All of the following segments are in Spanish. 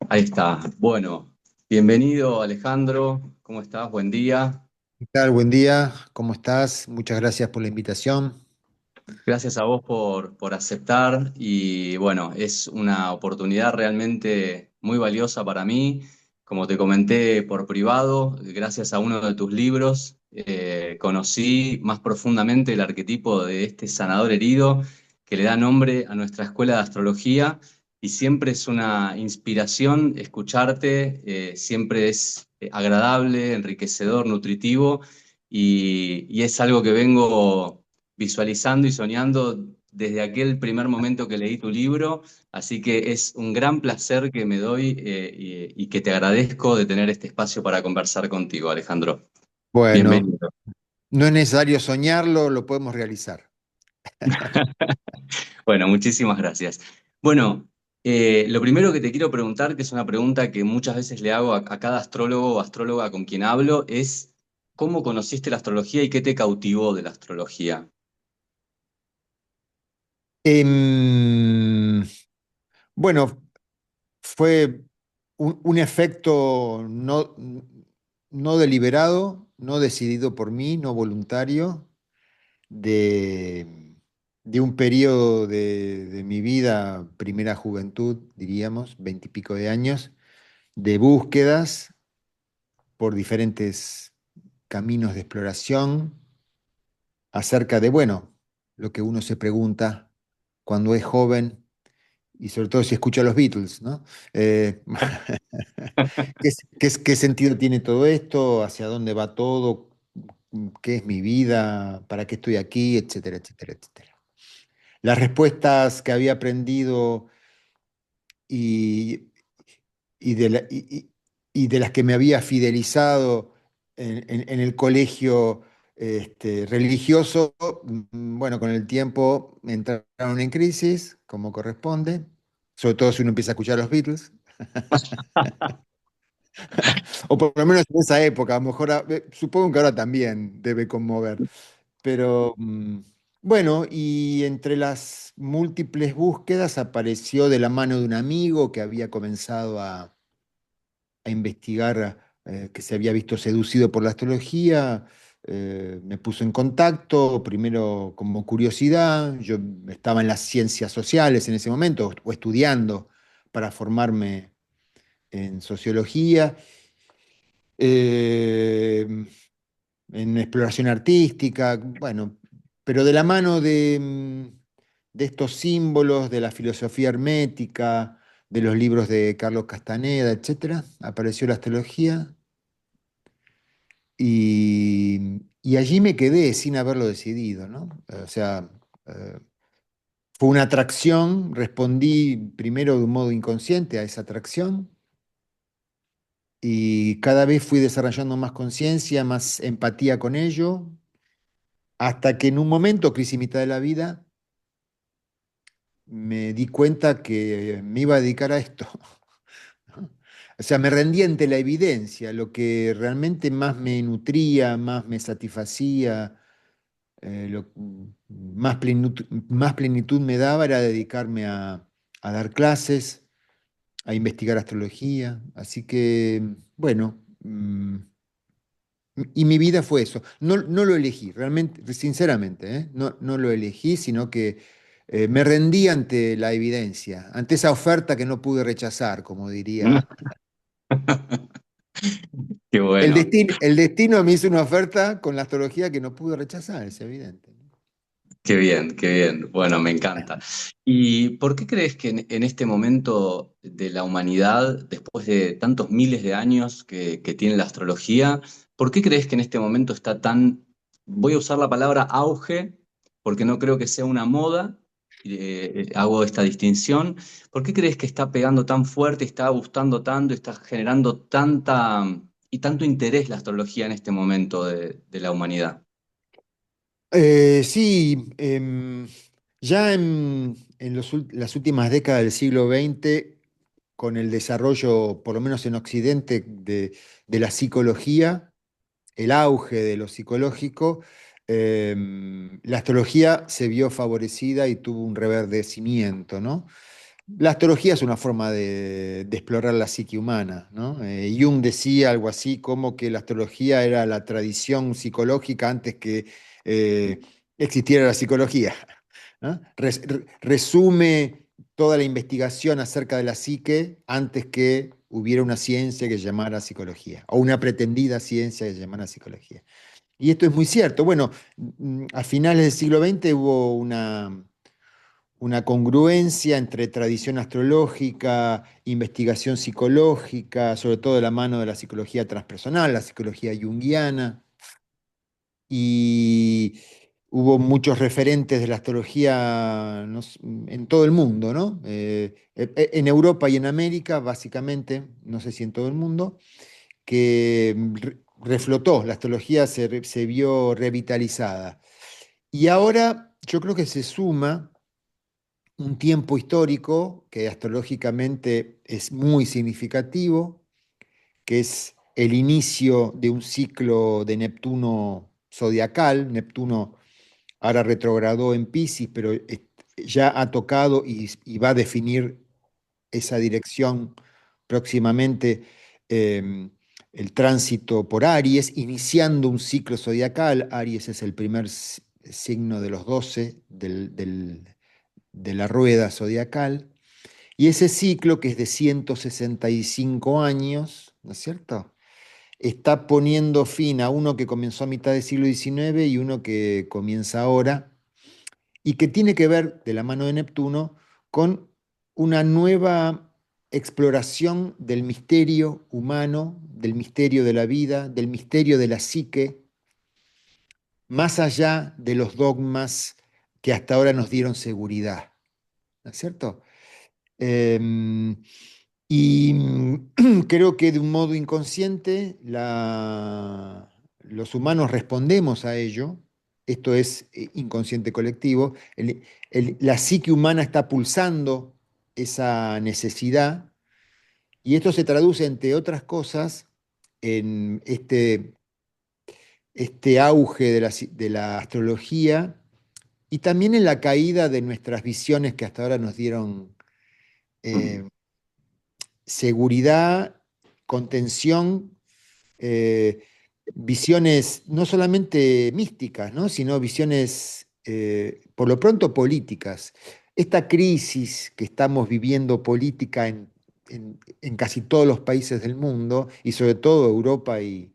Ahí está. Bueno, bienvenido Alejandro. ¿Cómo estás? Buen día. ¿Qué tal? Buen día, ¿cómo estás? Muchas gracias por la invitación. Gracias a vos por aceptar y bueno, es una oportunidad realmente muy valiosa para mí. Como te comenté por privado, gracias a uno de tus libros, conocí más profundamente el arquetipo de este sanador herido que le da nombre a nuestra escuela de astrología y siempre es una inspiración escucharte, siempre es agradable, enriquecedor, nutritivo y es algo que vengo visualizando y soñando desde aquel primer momento que leí tu libro, así que es un gran placer que me doy y que te agradezco de tener este espacio para conversar contigo, Alejandro. Bueno, Bienvenido. no es necesario soñarlo, lo podemos realizar. Bueno, muchísimas gracias. Bueno, lo primero que te quiero preguntar, que es una pregunta que muchas veces le hago a cada astrólogo o astróloga con quien hablo, es ¿cómo conociste la astrología y qué te cautivó de la astrología? Em, bueno, fue un efecto no deliberado, no decidido por mí, no voluntario, de un periodo de mi vida, primera juventud, diríamos, 20 y pico de años, de búsquedas por diferentes caminos de exploración acerca de, bueno, lo que uno se pregunta cuando es joven y sobre todo si escucha a los Beatles, ¿no? Eh, ¿qué sentido tiene todo esto? ¿Hacia dónde va todo? ¿Qué es mi vida? ¿Para qué estoy aquí? Etcétera, etcétera, etcétera. Las respuestas que había aprendido y, y de las que me había fidelizado en el colegio religioso, bueno, con el tiempo entraron en crisis, como corresponde, sobre todo si uno empieza a escuchar a los Beatles, o por lo menos en esa época, a lo mejor supongo que ahora también debe conmover, pero bueno, y entre las múltiples búsquedas apareció de la mano de un amigo que había comenzado a investigar, que se había visto seducido por la astrología, me puso en contacto, primero como curiosidad, yo estaba en las ciencias sociales en ese momento, o estudiando para formarme en sociología, eh, en exploración artística, bueno, pero de la mano de estos símbolos, de la filosofía hermética, de los libros de Carlos Castaneda, etcétera, apareció la astrología. Y allí me quedé sin haberlo decidido, ¿no? O sea, eh, fue una atracción, respondí primero de un modo inconsciente a esa atracción y cada vez fui desarrollando más conciencia, más empatía con ello, hasta que en un momento, crisis mitad de la vida, me di cuenta que me iba a dedicar a esto. ¿No? O sea, me rendí ante la evidencia, lo que realmente más me nutría, más me satisfacía, más plenitud me daba era dedicarme a dar clases, a investigar astrología. Así que, bueno, y mi vida fue eso. No, no lo elegí, realmente, sinceramente, ¿eh? No, no lo elegí, sino que me rendí ante la evidencia, ante esa oferta que no pude rechazar, como diría. Qué bueno. El destino me hizo una oferta con la astrología que no pude rechazar, es evidente. Qué bien, qué bien. Bueno, me encanta. ¿Y por qué crees que en este momento de la humanidad, después de tantos miles de años que tiene la astrología, por qué crees que en este momento está tan, voy a usar la palabra auge, porque no creo que sea una moda, hago esta distinción, ¿por qué crees que está pegando tan fuerte, está gustando tanto, está generando tanta y tanto interés la astrología en este momento de la humanidad? Sí, ya en las últimas décadas del siglo XX, con el desarrollo, por lo menos en Occidente, de la psicología, el auge de lo psicológico, la astrología se vio favorecida y tuvo un reverdecimiento, ¿no? La astrología es una forma de explorar la psique humana, ¿no? Jung decía algo así como que la astrología era la tradición psicológica antes que eh, existiera la psicología, ¿no? Resume toda la investigación acerca de la psique antes que hubiera una ciencia que se llamara psicología, o una pretendida ciencia que se llamara psicología. Y esto es muy cierto. Bueno, a finales del siglo XX hubo una congruencia entre tradición astrológica, investigación psicológica, sobre todo de la mano de la psicología transpersonal, la psicología junguiana, y hubo muchos referentes de la astrología en todo el mundo, ¿no? En Europa y en América, básicamente, no sé si en todo el mundo, que reflotó, la astrología se vio revitalizada. Y ahora yo creo que se suma un tiempo histórico que astrológicamente es muy significativo, que es el inicio de un ciclo de Neptuno zodiacal. Neptuno ahora retrogradó en Piscis, pero ya ha tocado y va a definir esa dirección próximamente, eh, el tránsito por Aries, iniciando un ciclo zodiacal. Aries es el primer signo de los 12 de la rueda zodiacal. Y ese ciclo, que es de 165 años, ¿no es cierto? Está poniendo fin a uno que comenzó a mitad del siglo XIX y uno que comienza ahora, y que tiene que ver, de la mano de Neptuno, con una nueva exploración del misterio humano, del misterio de la vida, del misterio de la psique, más allá de los dogmas que hasta ahora nos dieron seguridad, ¿no es cierto? Em, y creo que de un modo inconsciente los humanos respondemos a ello. Esto es inconsciente colectivo. La psique humana está pulsando esa necesidad, y esto se traduce, entre otras cosas, en este auge de la astrología, y también en la caída de nuestras visiones que hasta ahora nos dieron eh, seguridad, contención, eh, visiones no solamente místicas, ¿no? Sino visiones, por lo pronto, políticas. Esta crisis que estamos viviendo política en casi todos los países del mundo, y sobre todo Europa y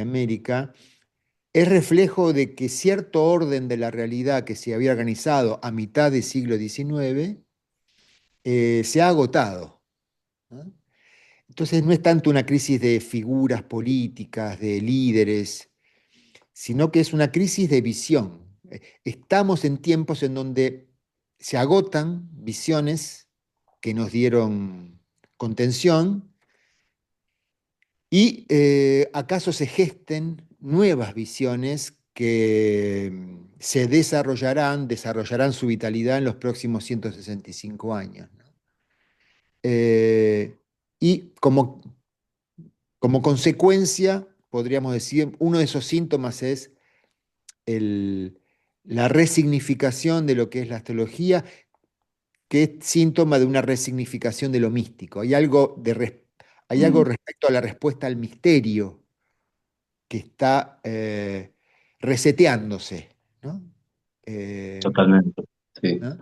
América, es reflejo de que cierto orden de la realidad que se había organizado a mitad del siglo XIX se ha agotado, ¿no? Entonces no es tanto una crisis de figuras políticas, de líderes, sino que es una crisis de visión. Estamos en tiempos en donde se agotan visiones que nos dieron contención, y acaso se gesten nuevas visiones que desarrollarán su vitalidad en los próximos 165 años, ¿no? Eh, y como consecuencia, podríamos decir, uno de esos síntomas es el- la resignificación de lo que es la astrología, que es síntoma de una resignificación de lo místico. Hay algo Mm, respecto a la respuesta al misterio que está reseteándose, ¿no? Eh, totalmente. Sí. ¿No?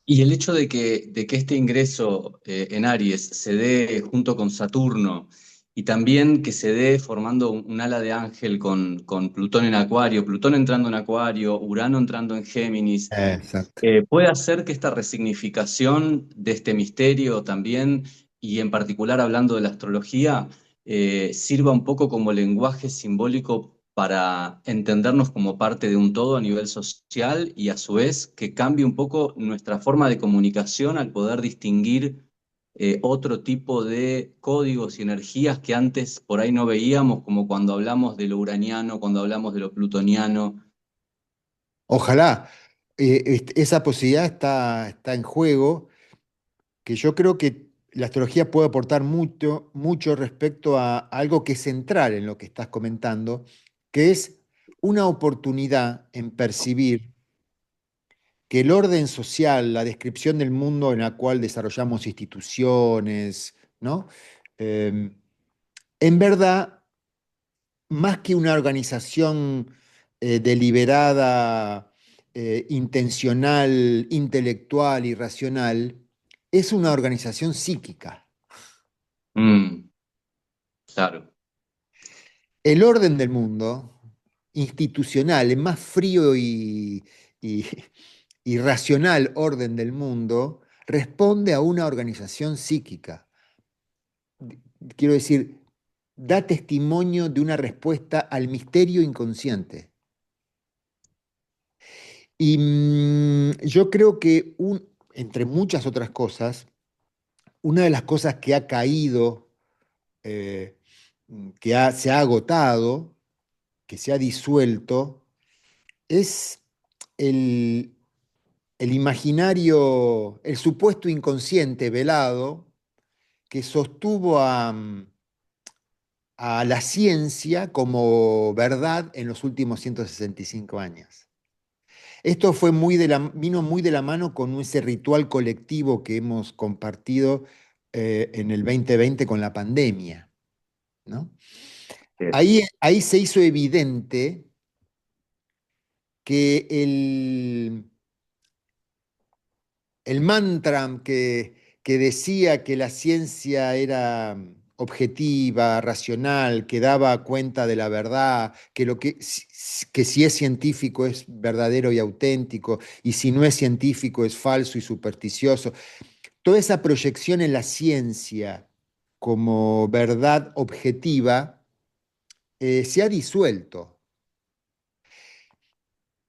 Y el hecho de que este ingreso en Aries se dé junto con Saturno y también que se dé formando un ala de ángel con Plutón en Acuario, Plutón entrando en Acuario, Urano entrando en Géminis, Exacto. puede hacer que esta resignificación de este misterio también, y en particular hablando de la astrología, sirva un poco como lenguaje simbólico para entendernos como parte de un todo a nivel social, y a su vez que cambie un poco nuestra forma de comunicación al poder distinguir otro tipo de códigos y energías que antes por ahí no veíamos, como cuando hablamos de lo uraniano, cuando hablamos de lo plutoniano. Ojalá. Esa posibilidad está en juego, que yo creo que la astrología puede aportar mucho, mucho respecto a algo que es central en lo que estás comentando, que es una oportunidad en percibir que el orden social, la descripción del mundo en la cual desarrollamos instituciones, ¿no? Eh, en verdad, más que una organización deliberada, intencional, intelectual y racional, es una organización psíquica. Mm, claro. El orden del mundo, institucional, el más frío y- y racional orden del mundo, responde a una organización psíquica. Quiero decir, da testimonio de una respuesta al misterio inconsciente. Y yo creo que, entre muchas otras cosas, una de las cosas que ha caído, eh, se ha agotado, que se ha disuelto, es el, el imaginario, el supuesto inconsciente velado que sostuvo a la ciencia como verdad en los últimos 165 años. Esto vino muy de la mano con ese ritual colectivo que hemos compartido en el 2020 con la pandemia, ¿no? Ahí se hizo evidente que el mantra que decía que la ciencia era objetiva, racional, que daba cuenta de la verdad, que si es científico es verdadero y auténtico, y si no es científico es falso y supersticioso. Toda esa proyección en la ciencia como verdad objetiva se ha disuelto.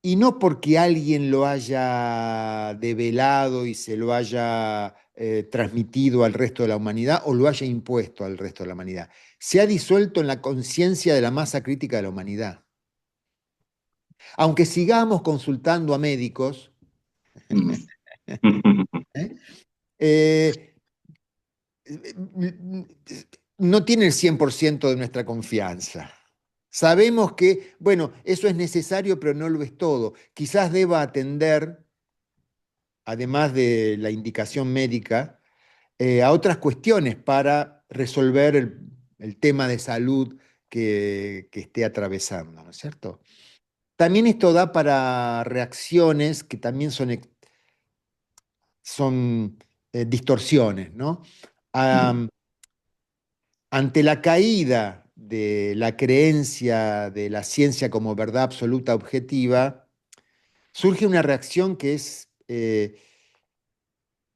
Y no porque alguien lo haya develado y se lo haya transmitido al resto de la humanidad o lo haya impuesto al resto de la humanidad. Se ha disuelto en la conciencia de la masa crítica de la humanidad. Aunque sigamos consultando a médicos, Mm. ¿eh? Eh, no tiene el 100% de nuestra confianza. Sabemos que, bueno, eso es necesario, pero no lo es todo. Quizás deba atender, además de la indicación médica, a otras cuestiones para resolver el tema de salud que esté atravesando, ¿no es cierto? También esto da para reacciones que también son distorsiones, ¿no? Mm, Am, ante la caída de la creencia de la ciencia como verdad absoluta objetiva, surge una reacción que es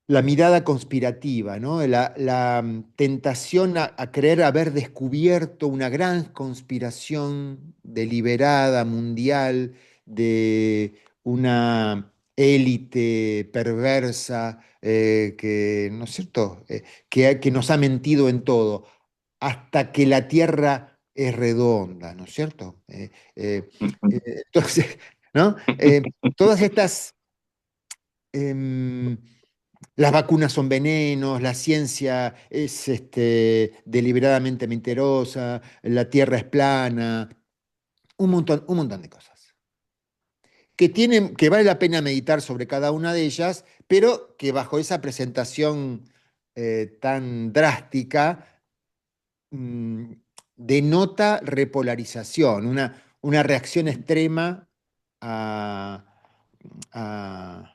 la mirada conspirativa, ¿no? La tentación a creer haber descubierto una gran conspiración deliberada mundial de una élite perversa ¿no es cierto? Que nos ha mentido en todo, hasta que la Tierra es redonda, ¿no es cierto? Entonces, ¿no? Todas estas em, las vacunas son venenos, la ciencia es deliberadamente mentirosa, la Tierra es plana, un montón de cosas. Que vale la pena meditar sobre cada una de ellas, pero que bajo esa presentación tan drástica mm, denota repolarización, una reacción extrema a, a-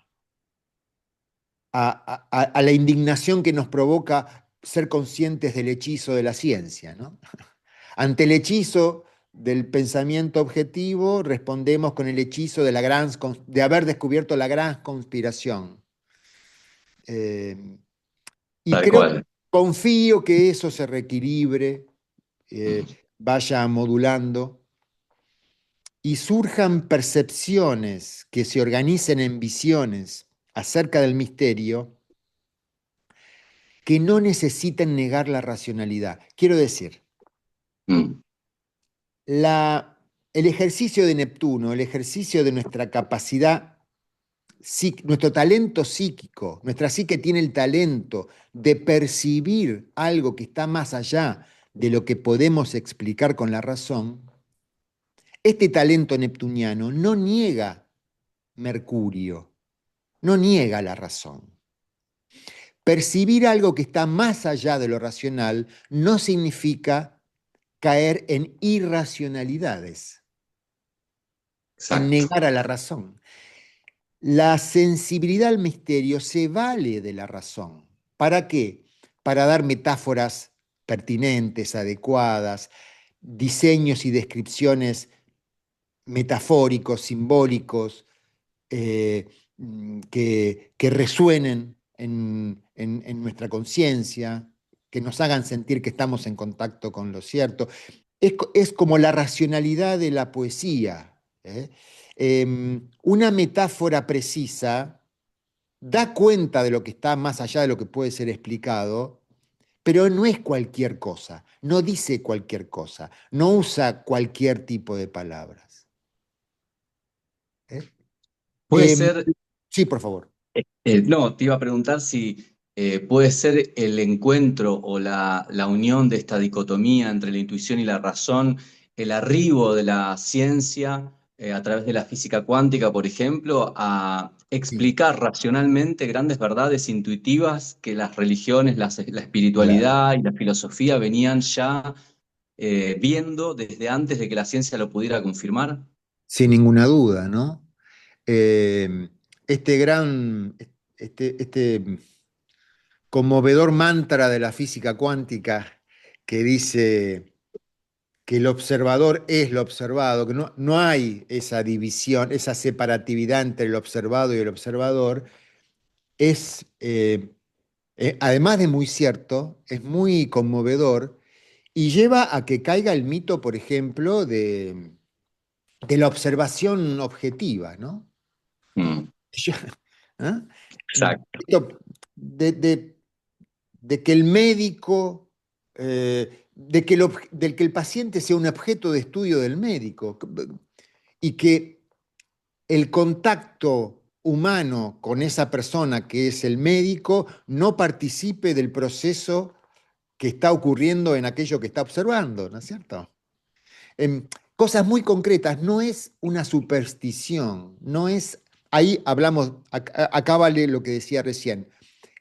a la indignación que nos provoca ser conscientes del hechizo de la ciencia, ¿no? Ante el hechizo del pensamiento objetivo, respondemos con el hechizo de haber descubierto la gran conspiración. Eh, y tal cual. confío que eso se reequilibre, vaya modulando y surjan percepciones que se organicen en visiones acerca del misterio que no necesiten negar la racionalidad. Quiero decir, Mm, el ejercicio de Neptuno, el ejercicio de nuestra capacidad, nuestro talento psíquico, nuestra psique tiene el talento de percibir algo que está más allá de lo que podemos explicar con la razón. Este talento neptuniano no niega Mercurio, no niega la razón. Percibir algo que está más allá de lo racional no significa caer en irracionalidades, en Exacto. negar a la razón. La sensibilidad al misterio se vale de la razón. ¿Para qué? Para dar metáforas pertinentes, adecuadas, diseños y descripciones metafóricos, simbólicos, eh, que resuenen en nuestra conciencia, que nos hagan sentir que estamos en contacto con lo cierto. Es como la racionalidad de la poesía. ¿Eh? Una metáfora precisa da cuenta de lo que está más allá de lo que puede ser explicado, pero no es cualquier cosa, no dice cualquier cosa, no usa cualquier tipo de palabras. ¿Eh? Puede Em, ser, sí, por favor. no, te iba a preguntar si puede ser el encuentro o la unión de esta dicotomía entre la intuición y la razón, el arribo de la ciencia a través de la física cuántica, por ejemplo, a Sí, explicar racionalmente grandes verdades intuitivas que las religiones, la claro. espiritualidad y la filosofía venían ya viendo desde antes de que la ciencia lo pudiera confirmar. Sin ninguna duda, ¿no? Em, este gran, este conmovedor mantra de la física cuántica que dice que el observador es lo observado, que no hay esa división, esa separatividad entre el observado y el observador, es, además de muy cierto, es muy conmovedor y lleva a que caiga el mito, por ejemplo, de la observación objetiva, ¿no? Mm, Yo- ¿ah? exacto. Esto de que el médico, del que el paciente sea un objeto de estudio del médico y que el contacto humano con esa persona que es el médico no participe del proceso que está ocurriendo en aquello que está observando, ¿no es cierto? Cosas muy concretas, no es una superstición, no es, ahí hablamos, acá vale lo que decía recién,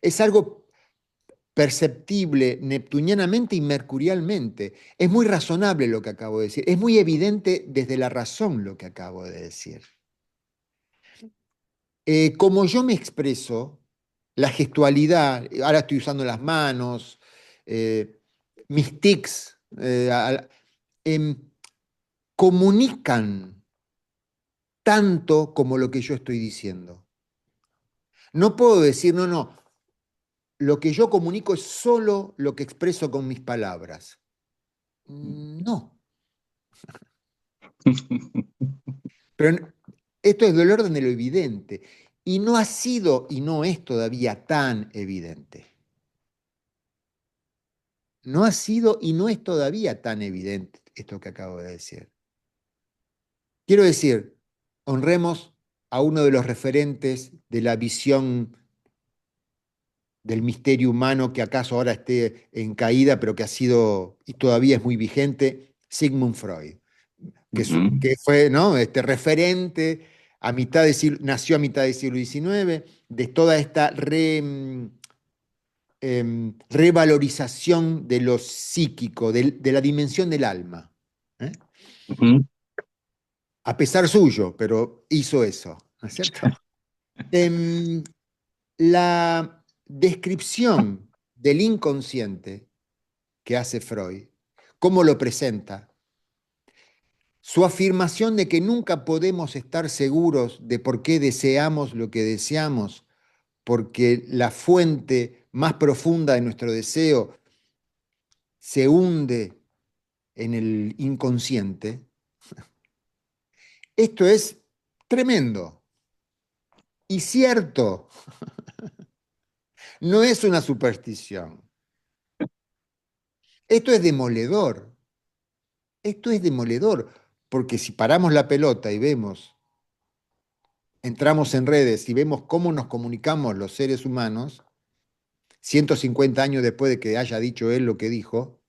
es algo perceptible neptunianamente y mercurialmente. Es muy razonable lo que acabo de decir, es muy evidente desde la razón lo que acabo de decir. Como yo me expreso, la gestualidad, ahora estoy usando las manos, eh, mis tics, em, comunican tanto como lo que yo estoy diciendo. No puedo decir, no, no, lo que yo comunico es solo lo que expreso con mis palabras. No, pero esto es del orden de lo evidente y no ha sido y no es todavía tan evidente. No ha sido y no es todavía tan evidente esto que acabo de decir. Quiero decir, honremos a uno de los referentes de la visión del misterio humano que acaso ahora esté en caída, pero que ha sido y todavía es muy vigente, Sigmund Freud, Ujú, que fue, ¿no? Referente a mitad de nació a mitad del siglo XIX, de toda esta revalorización de lo psíquico, de la dimensión del alma. ¿Eh? ujú. A pesar suyo, pero hizo eso, ¿no es cierto? Em, la descripción del inconsciente que hace Freud, cómo lo presenta, su afirmación de que nunca podemos estar seguros de por qué deseamos lo que deseamos, porque la fuente más profunda de nuestro deseo se hunde en el inconsciente, esto es tremendo y cierto, no es una superstición. Esto es demoledor, esto es demoledor, porque si paramos la pelota y vemos, entramos en redes y vemos cómo nos comunicamos los seres humanos, 150 años después de que haya dicho él lo que dijo,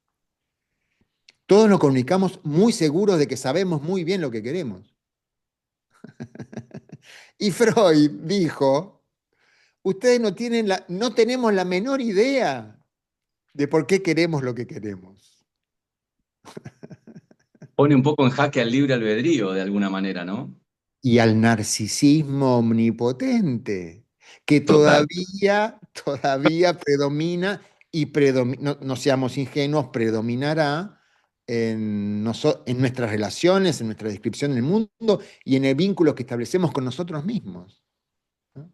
todos nos comunicamos muy seguros de que sabemos muy bien lo que queremos. Y Freud dijo, ustedes no tenemos la menor idea de por qué queremos lo que queremos. Pone un poco en jaque al libre albedrío de alguna manera, ¿no? Y al narcisismo omnipotente, que Total. todavía predomina no, no seamos ingenuos, predominará en nuestras relaciones, en nuestra descripción del mundo y en el vínculo que establecemos con nosotros mismos, ¿no?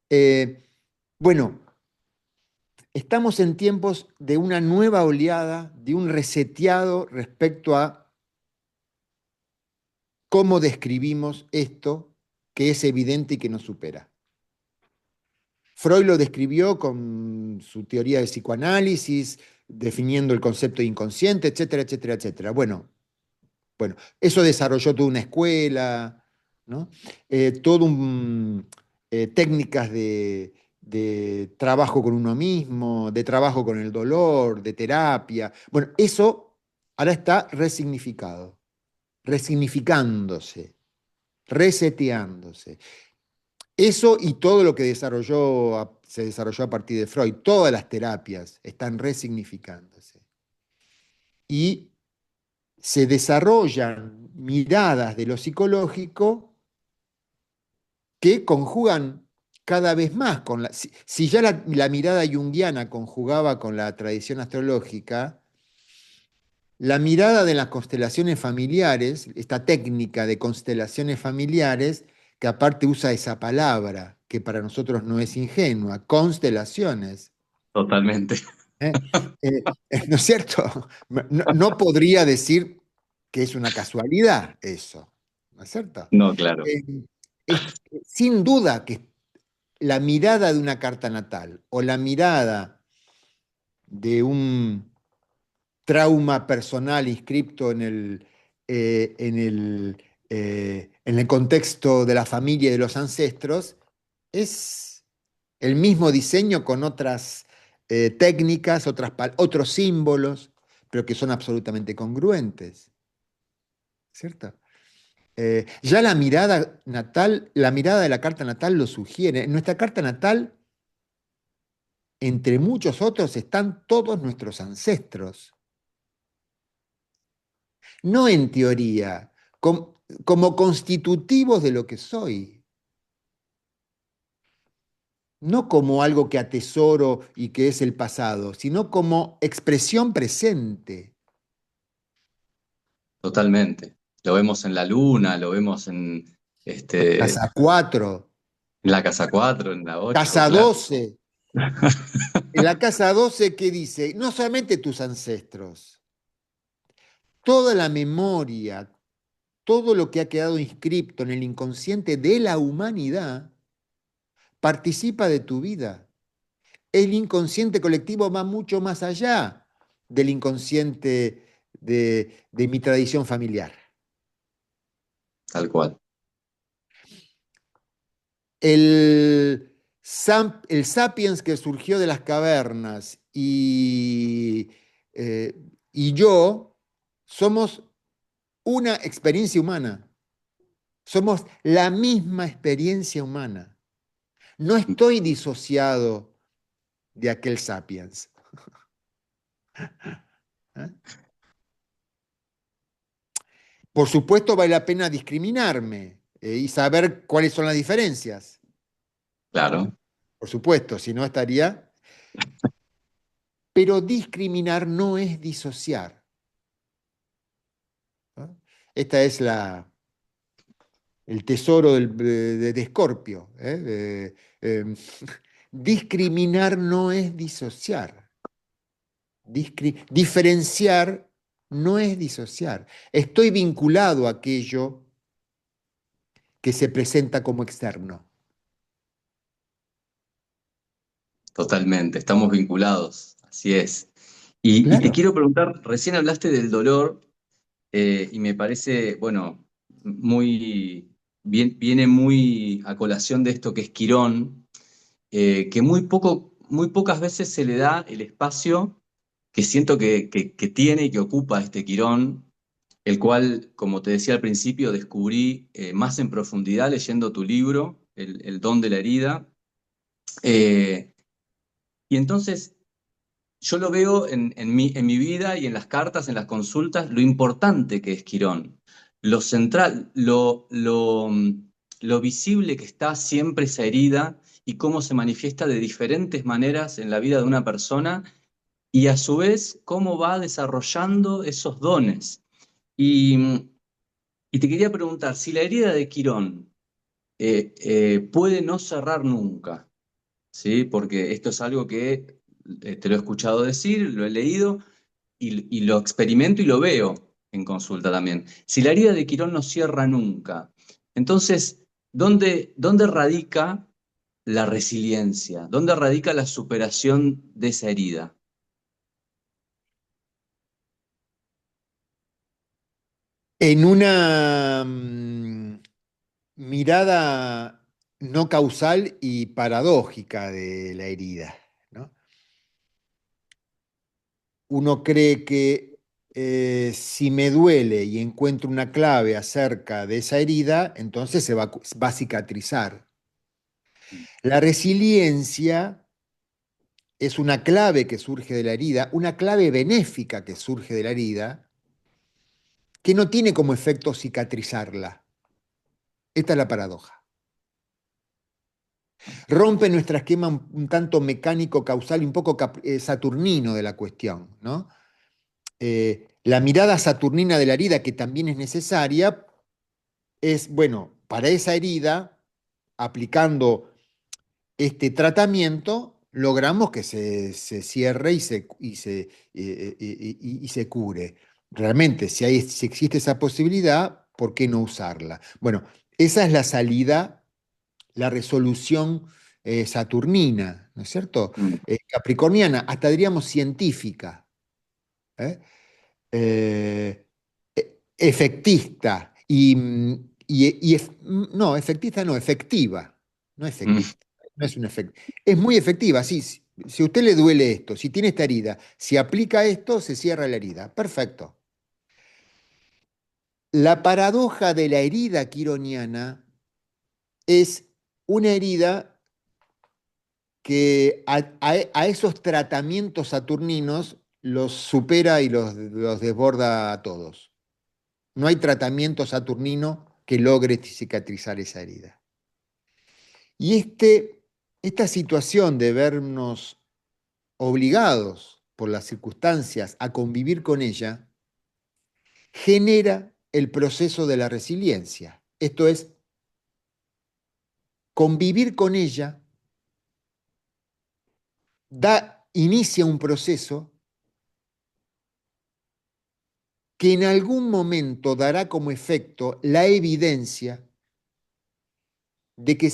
Eh, bueno, estamos en tiempos de una nueva oleada, de un reseteado respecto a cómo describimos esto que es evidente y que nos supera. Freud lo describió con su teoría de psicoanálisis, definiendo el concepto de inconsciente, etcétera, etcétera, etcétera. Bueno, eso desarrolló toda una escuela, ¿no? Todo técnicas de trabajo con uno mismo, de trabajo con el dolor, de terapia. Bueno, eso ahora está resignificado, resignificándose, reseteándose. Eso y todo lo que se desarrolló a partir de Freud, todas las terapias están resignificándose. Y se desarrollan miradas de lo psicológico que conjugan cada vez más si ya la mirada junguiana conjugaba con la tradición astrológica, la mirada de las constelaciones familiares, esta técnica de constelaciones familiares, que aparte usa esa palabra, que para nosotros no es ingenua, constelaciones, Totalmente. ¿eh? ¿No es cierto? No podría decir que es una casualidad eso, ¿no es cierto? No, claro. Eh, es, sin duda que la mirada de una carta natal o la mirada de un trauma personal inscripto en el contexto de la familia y de los ancestros, es el mismo diseño con otras técnicas, otros símbolos, pero que son absolutamente congruentes, ¿cierto? Ya la mirada natal, la mirada de la carta natal lo sugiere. En nuestra carta natal, entre muchos otros, están todos nuestros ancestros. No en teoría, como constitutivos de lo que soy, no como algo que atesoro y que es el pasado, sino como expresión presente. Totalmente. Lo vemos en la luna, lo vemos Casa 4, en la casa 4, en la 8, casa claro. 12. En la casa 12, ¿qué dice? No solamente tus ancestros, toda la memoria, todo lo que ha quedado inscripto en el inconsciente de la humanidad participa de tu vida. El inconsciente colectivo va mucho más allá del inconsciente de mi tradición familiar. Tal cual. El sapiens que surgió de las cavernas eh, y yo somos una experiencia humana. Somos la misma experiencia humana. No estoy disociado de aquel sapiens. ¿Eh? Por supuesto, vale la pena discriminarme y saber cuáles son las diferencias. Claro. Por supuesto, si no estaría. Pero discriminar no es disociar, ¿no? Esta es el tesoro de Escorpio, ¿eh? Discriminar no es disociar. Diferenciar no es disociar. Estoy vinculado a aquello que se presenta como externo. Totalmente. Estamos vinculados. Así es. Y te Claro. quiero preguntar, recién hablaste del dolor y me parece, bueno, viene muy a colación de esto que es Quirón, que muy pocas veces se le da el espacio que siento que tiene y que ocupa este Quirón, el cual, como te decía al principio, descubrí más en profundidad leyendo tu libro. el don de la herida. Eh, y entonces yo lo veo en mi vida y en las cartas, en las consultas, lo importante que es Quirón, lo central, lo visible que está siempre esa herida y cómo se manifiesta de diferentes maneras en la vida de una persona y a su vez cómo va desarrollando esos dones. Y, y te quería preguntar, si la herida de Quirón puede no cerrar nunca, ¿sí? Porque esto es algo que te lo he escuchado decir, lo he leído y lo experimento y lo veo en consulta también. Si la herida de Quirón no cierra nunca, entonces, ¿dónde radica la resiliencia? ¿Dónde radica la superación de esa herida? En una mirada no causal y paradójica de la herida, ¿no? Uno cree que si me duele y encuentro una clave acerca de esa herida, entonces va a cicatrizar. La resiliencia es una clave que surge de la herida, una clave benéfica que surge de la herida, que no tiene como efecto cicatrizarla. Esta es la paradoja. Rompe nuestro esquema un tanto mecánico, causal y un poco saturnino de la cuestión, ¿no? La mirada saturnina de la herida, que también es necesaria, es, bueno, para esa herida, aplicando este tratamiento, logramos que se cierre y se cure. Realmente, si existe esa posibilidad, ¿por qué no usarla? Bueno, esa es la salida, la resolución saturnina, ¿no es cierto? Mm, Capricorniana, hasta diríamos científica. ¿Eh? eh, Efectista no, efectista no, efectiva, no mm, efectista, no es un efecto. Es muy efectiva, sí, si a usted le duele esto, si tiene esta herida, si aplica esto, se cierra la herida. Perfecto. La paradoja de la herida quironiana es una herida que a esos tratamientos saturninos los supera y los desborda a todos. No hay tratamiento saturnino que logre cicatrizar esa herida. Y esta situación de vernos obligados por las circunstancias a convivir con ella genera el proceso de la resiliencia. Esto es, convivir con ella inicia un proceso que en algún momento dará como efecto la evidencia de que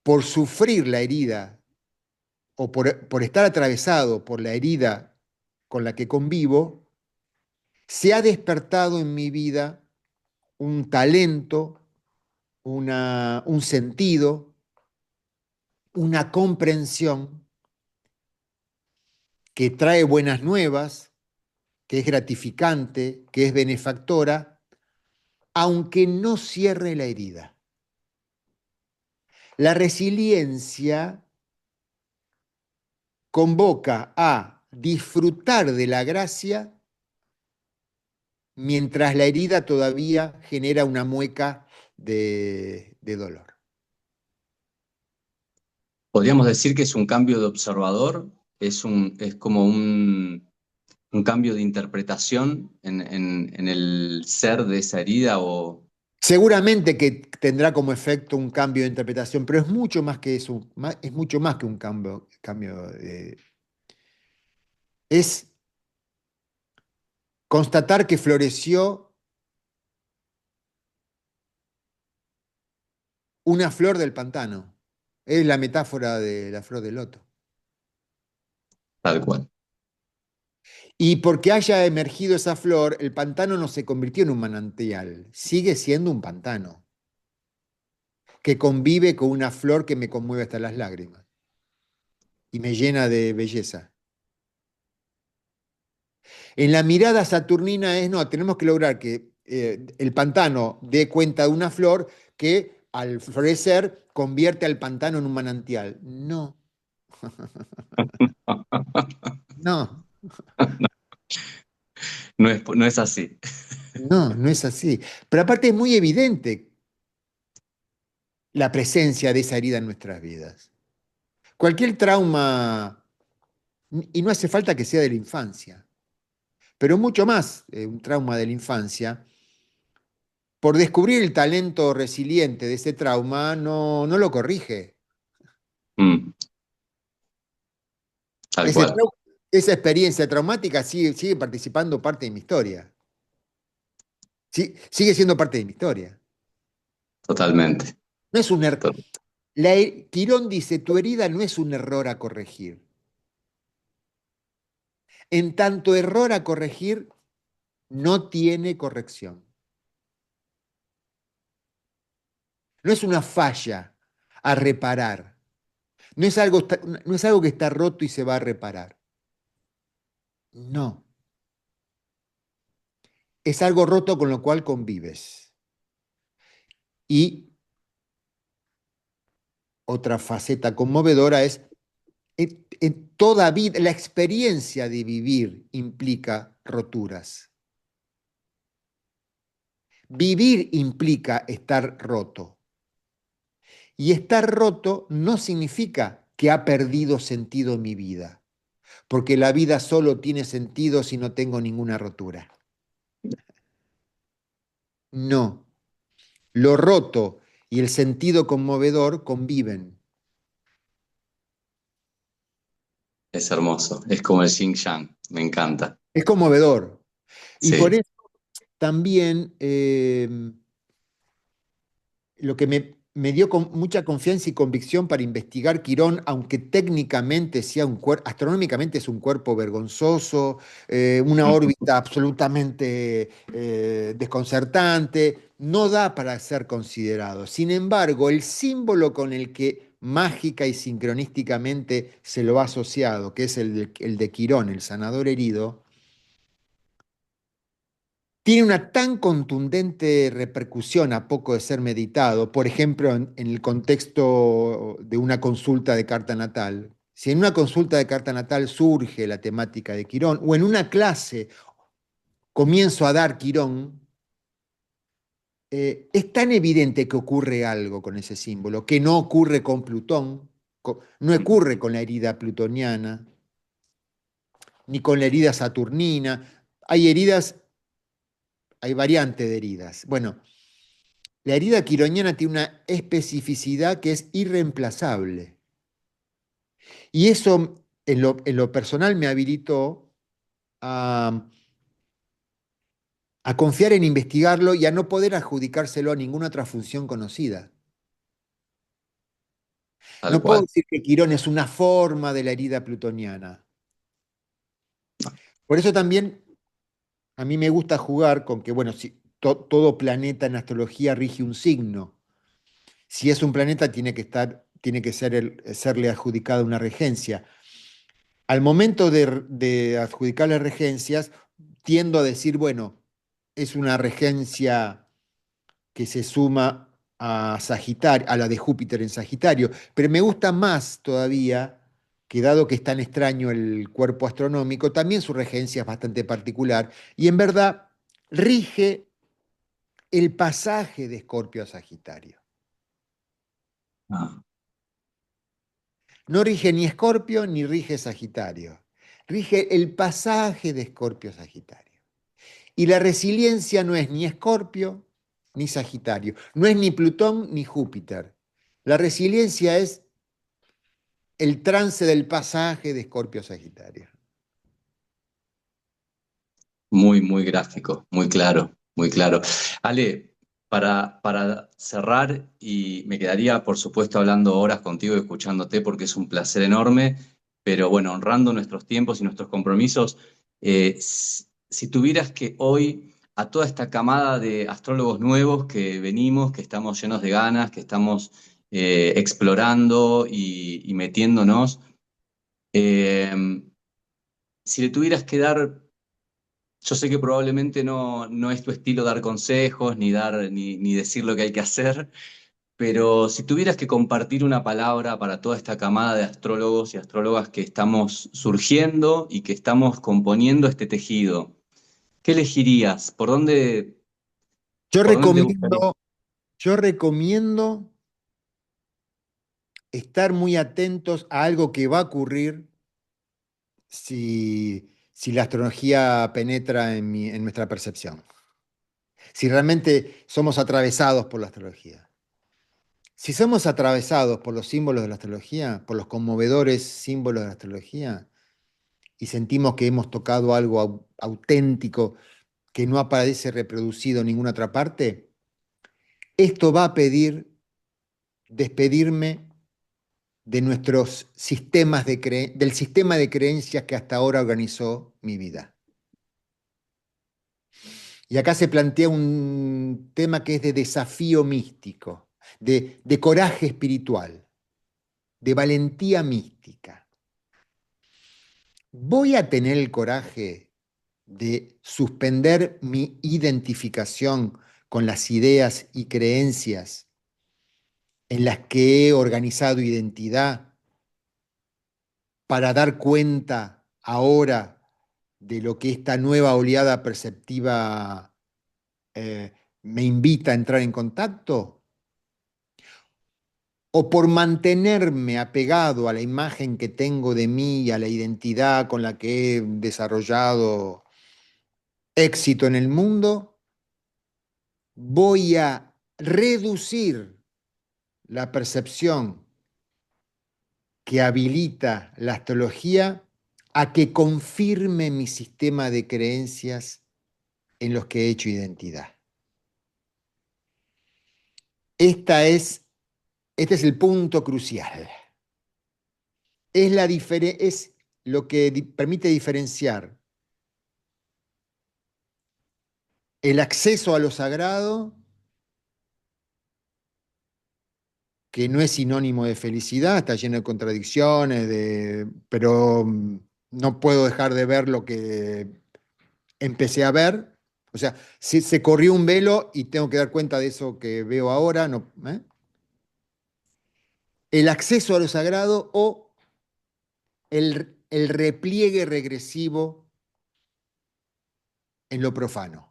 por sufrir la herida o por estar atravesado por la herida con la que convivo, se ha despertado en mi vida un talento, un sentido, una comprensión que trae buenas nuevas, que es gratificante, que es benefactora, aunque no cierre la herida. La resiliencia convoca a disfrutar de la gracia mientras la herida todavía genera una mueca de dolor. Podríamos decir que es un cambio de observador, es como un cambio de interpretación en el ser de esa herida o... Seguramente que tendrá como efecto un cambio de interpretación, pero es mucho más que eso, es mucho más que un es constatar que floreció una flor del pantano. Es la metáfora de la flor del loto. Tal cual. Y porque haya emergido esa flor, el pantano no se convirtió en un manantial, sigue siendo un pantano, que convive con una flor que me conmueve hasta las lágrimas y me llena de belleza. En la mirada saturnina es, no, tenemos que lograr que el pantano dé cuenta de una flor que al florecer convierte al pantano en un manantial. No, no, No es así. no es así. Pero aparte es muy evidente la presencia de esa herida en nuestras vidas. Cualquier trauma, y no hace falta que sea de la infancia, pero mucho más un trauma de la infancia, por descubrir el talento resiliente de ese trauma, no lo corrige. Mm, tal Ese cual, trau- esa experiencia traumática sigue participando parte de mi historia. Sigue siendo parte de mi historia. totalmente. No es un To- Quirón dice, tu herida no es un error a corregir. En tanto error a corregir, no tiene corrección. No es una falla a reparar. No es algo que está roto y se va a reparar. No. Es algo roto con lo cual convives. Y otra faceta conmovedora es, en toda vida, la experiencia de vivir implica roturas. Vivir implica estar roto. Y estar roto no significa que ha perdido sentido mi vida, porque la vida solo tiene sentido si no tengo ninguna rotura. No, lo roto y el sentido conmovedor conviven. Es hermoso. Es como el Xing Yang. Me encanta. Es conmovedor. Y por Sí. eso también lo que me dio mucha confianza y convicción para investigar Quirón, aunque técnicamente sea astronómicamente es un cuerpo vergonzoso, una Mm, órbita absolutamente desconcertante, no da para ser considerado. Sin embargo, el símbolo con el que mágica y sincronísticamente se lo ha asociado, que es el de Quirón, el sanador herido, tiene una tan contundente repercusión a poco de ser meditado, por ejemplo, en el contexto de una consulta de carta natal. Si en una consulta de carta natal surge la temática de Quirón, o en una clase comienzo a dar Quirón, es tan evidente que ocurre algo con ese símbolo, que no ocurre con Plutón, no mm. ocurre con la herida plutoniana, ni con la herida saturnina. Hay heridas, hay variantes de heridas. Bueno, la herida quironiana tiene una especificidad que es irreemplazable. Y eso en lo personal me habilitó a, a confiar en investigarlo y a no poder adjudicárselo a ninguna otra función conocida. Tal No puedo cual. decir que Quirón es una forma de la herida plutoniana. Por eso también a mí me gusta jugar con que, bueno, si todo planeta en astrología rige un signo. Si es un planeta, tiene que serle adjudicada una regencia. Al momento de adjudicarle regencias, tiendo a decir, bueno, es una regencia que se suma a Sagitario, a la de Júpiter en Sagitario, pero me gusta más todavía que dado que es tan extraño el cuerpo astronómico, también su regencia es bastante particular y en verdad rige el pasaje de Escorpio a Sagitario. Ah, No rige ni Escorpio ni rige Sagitario. Rige el pasaje de Escorpio a Sagitario. Y la resiliencia no es ni Escorpio ni Sagitario, no es ni Plutón ni Júpiter. La resiliencia es el trance del pasaje de Escorpio a Sagitario. muy, muy gráfico, muy claro, muy claro. Ale, para cerrar, y me quedaría, por supuesto, hablando horas contigo y escuchándote porque es un placer enorme, pero bueno, honrando nuestros tiempos y nuestros compromisos, si tuvieras que hoy a toda esta camada de astrólogos nuevos que venimos, que estamos llenos de ganas, que estamos explorando y metiéndonos, eh, si le tuvieras que dar, yo sé que probablemente no es tu estilo dar consejos, ni decir lo que hay que hacer, pero si tuvieras que compartir una palabra para toda esta camada de astrólogos y astrólogas que estamos surgiendo y que estamos componiendo este tejido, ¿qué elegirías? Yo Por dónde te gustaría? recomiendo, yo recomiendo estar muy atentos a algo que va a ocurrir si la astrología penetra en nuestra percepción, si realmente somos atravesados por la astrología. Si somos atravesados por los símbolos de la astrología, por los conmovedores símbolos de la astrología, y sentimos que hemos tocado algo auténtico que no aparece reproducido en ninguna otra parte, esto va a pedir despedirme de nuestros sistemas del sistema de creencias que hasta ahora organizó mi vida. Y acá se plantea un tema que es de desafío místico, de coraje espiritual, de valentía mística. ¿Voy a tener el coraje de suspender mi identificación con las ideas y creencias en las que he organizado identidad para dar cuenta ahora de lo que esta nueva oleada perceptiva me invita a entrar en contacto? ¿O por mantenerme apegado a la imagen que tengo de mí y a la identidad con la que he desarrollado éxito en el mundo, voy a reducir la percepción que habilita la astrología a que confirme mi sistema de creencias en los que he hecho identidad? Esta es, este es el punto crucial. Es lo que permite diferenciar el acceso a lo sagrado, que no es sinónimo de felicidad, está lleno de contradicciones, pero no puedo dejar de ver lo que empecé a ver. O sea, si se corrió un velo y tengo que dar cuenta de eso que veo ahora. No, ¿eh? El acceso a lo sagrado o el repliegue regresivo en lo profano.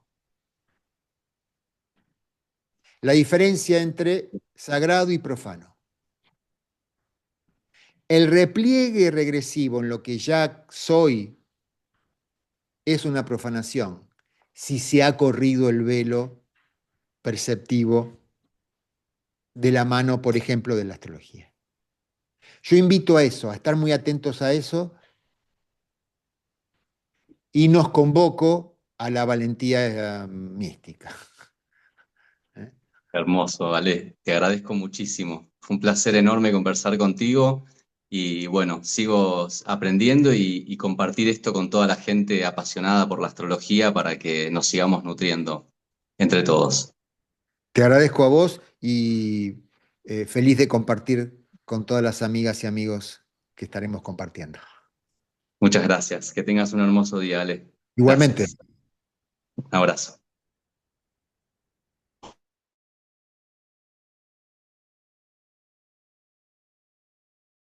La diferencia entre sagrado y profano. El repliegue regresivo en lo que ya soy es una profanación si se ha corrido el velo perceptivo de la mano, por ejemplo, de la astrología. Yo invito a eso, a estar muy atentos a eso, y nos convoco a la valentía mística. ¿Eh? Hermoso, Ale, te agradezco muchísimo. Fue un placer enorme conversar contigo y bueno, sigo aprendiendo y compartir esto con toda la gente apasionada por la astrología para que nos sigamos nutriendo entre todos. Te agradezco a vos y feliz de compartir con todas las amigas y amigos que estaremos compartiendo. Muchas gracias. Que tengas un hermoso día, Ale. Igualmente. Gracias. Un abrazo.